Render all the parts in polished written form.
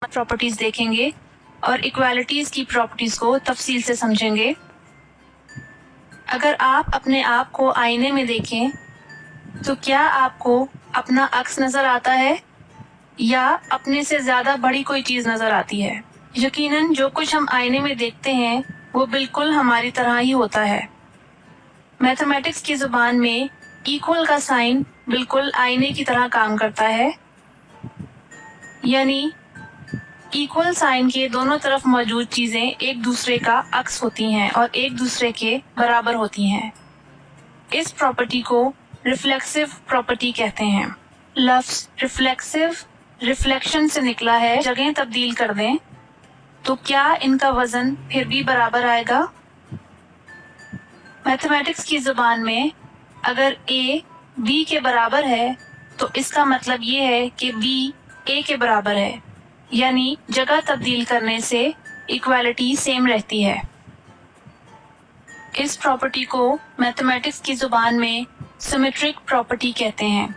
Properties देखेंगे और equalities की प्रॉपर्टीज को तफसील से समझेंगे। अगर आप अपने आप को आईने में देखें तो क्या आपको अपना अक्स नजर आता है या अपने से ज्यादा बड़ी कोई चीज नजर आती है? यकीनन जो कुछ हम आईने में देखते हैं वो बिल्कुल हमारी तरह ही होता है। मैथमेटिक्स की जुबान में इक्वल का साइन बिल्कुल आईने की तरह काम करता है, यानी इक्वल साइन के दोनों तरफ मौजूद चीजें एक दूसरे का अक्स होती हैं और एक दूसरे के बराबर होती हैं। इस प्रॉपर्टी को रिफ्लेक्सिव प्रॉपर्टी कहते हैं। लफ्ज रिफ्लेक्सिव रिफ्लेक्शन से निकला है, जगह तब्दील कर दें तो क्या इनका वजन फिर भी बराबर आएगा? मैथमेटिक्स की जुबान में अगर a b के बराबर है तो इसका मतलब ये है कि b a के बराबर है, यानी जगह तब्दील करने से इक्वालिटी सेम रहती है। इस प्रॉपर्टी को मैथमेटिक्स की जुबान में सिमेट्रिक प्रॉपर्टी कहते हैं,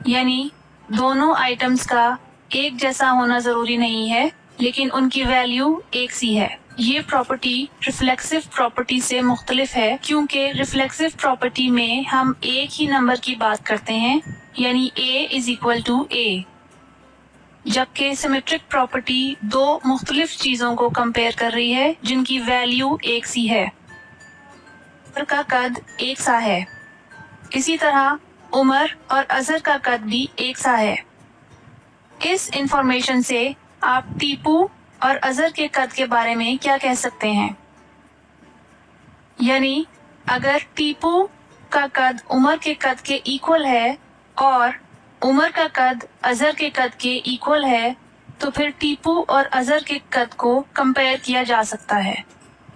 यानी दोनों आइटम्स का एक जैसा होना जरूरी नहीं है लेकिन उनकी वैल्यू एक सी है। ये प्रॉपर्टी रिफ्लेक्सिव प्रॉपर्टी से मुख्तलिफ है क्योंकि रिफ्लेक्सिव प्रॉपर्टी में हम एक ही नंबर की बात करते हैं, यानी a is equal to a, जबकि सिमेट्रिक प्रॉपर्टी दो मुख्तलिफ चीजों को कंपेयर कर रही है जिनकी वैल्यू एक सी है। उमर का कद एक सा है, इसी तरह उमर और अजहर का कद भी एक सा है। इस इंफॉर्मेशन से आप टीपू और अजहर के कद के बारे में क्या कह सकते हैं? यानी अगर टीपू का कद उमर के कद के इक्वल है और उमर का कद अजहर के कद के इक्वल है तो फिर टीपू और अजहर के कद को कंपेयर किया जा सकता है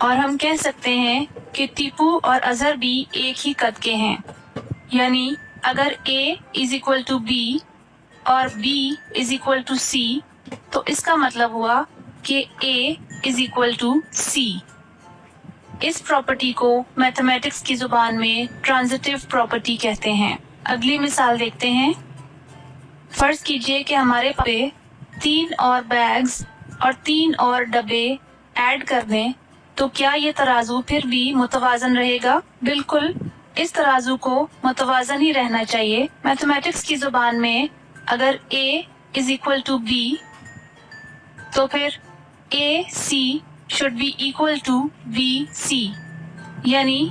और हम कह सकते हैं कि टीपू और अजहर भी एक ही कद के हैं। यानी अगर a is equal to b और b is equal to c तो इसका मतलब हुआ कि a is equal to c। इस प्रॉपर्टी को मैथमेटिक्स की जुबान में ट्रांजिटिव प्रॉपर्टी कहते हैं। अगली मिसाल देखते हैं। फर्ज कीजिए कि हमारे पास 3 और बैग्स और 3 और डब्बे ऐड कर दें तो क्या ये तराजू फिर भी मुतवाजन रहेगा? बिल्कुल, इस तराजू को मुतवाजन ही रहना चाहिए। मैथमेटिक्स की जुबान में अगर a is equal to b तो फिर AC should be equal to BC, यानी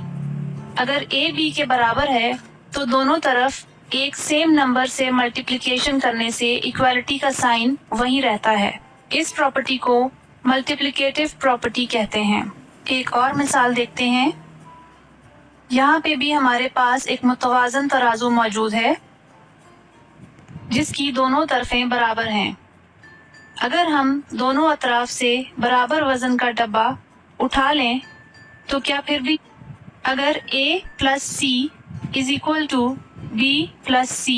अगर a b के बराबर है तो दोनों तरफ एक सेम नंबर से मल्टीप्लिकेशन करने से इक्वालिटी का साइन वही रहता है। इस प्रॉपर्टी को मल्टीप्लिकेटिव प्रॉपर्टी कहते हैं। एक और मिसाल देखते हैं। यहाँ पे भी हमारे पास एक मुतवाजन तराजू मौजूद है जिसकी दोनों तरफें बराबर हैं। अगर हम दोनों अतराफ से बराबर वजन का डब्बा उठा लें तो क्या फिर भी अगर a plus c is equal to b plus c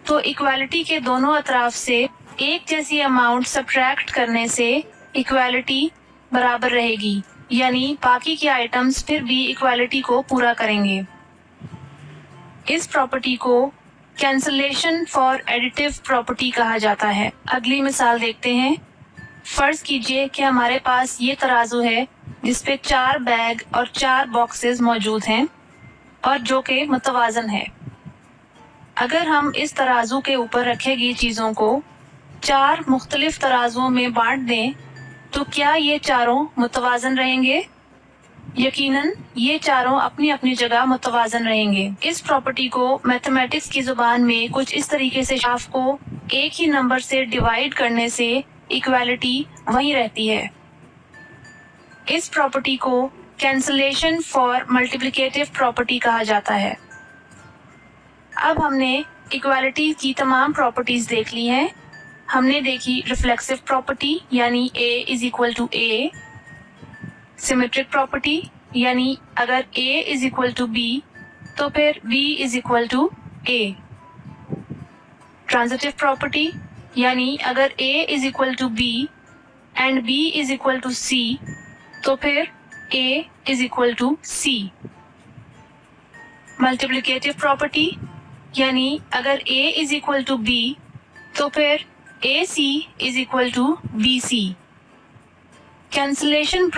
तो इक्वालिटी के दोनों अतराफ से एक जैसी अमाउंट सब्ट्रैक्ट करने से इक्वालिटी बराबर रहेगी, यानी बाकी के आइटम्स फिर भी इक्वालिटी को पूरा करेंगे। इस प्रॉपर्टी को कैंसलेशन फॉर एडिटिव प्रॉपर्टी कहा जाता है। अगली मिसाल देखते हैं। फर्ज कीजिए कि हमारे पास ये तराजू है जिसपे 4 बैग और 4 बॉक्सेस मौजूद हैं और जो कि मुतवाजन है। अगर हम इस तराजू के ऊपर रखे गई चीजों को 4 मुख्तलिफ तराजुओं में बांट दें तो क्या ये चारों मुतवाजन रहेंगे? यकीनन ये चारों अपनी अपनी जगह मुतवाजन रहेंगे। इस प्रॉपर्टी को मैथमेटिक्स की जुबान में कुछ इस तरीके से हाफ को एक ही नंबर से डिवाइड करने से इक्वालिटी वही रहती है। इस प्रॉपर्टी को कैंसलेशन फॉर मल्टीप्लिकेटिव प्रॉपर्टी कहा जाता है। अब हमने इक्वालिटी की तमाम प्रॉपर्टीज देख ली हैं। हमने देखी रिफ्लेक्सिव प्रॉपर्टी यानी a is equal to a, symmetric property यानी अगर a is equal to b तो फिर b is equal to a, transitive property यानी अगर a is equal to b and b is equal to c तो फिर a is equal to c, multiplicative property यानी अगर a is equal to b तो फिर AC is equal to BC. Cancellation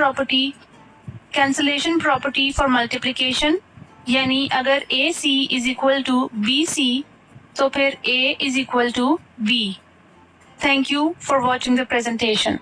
property for multiplication, یعنی اگر AC is equal to BC تو پھر A is equal to B. Thank you for watching the presentation.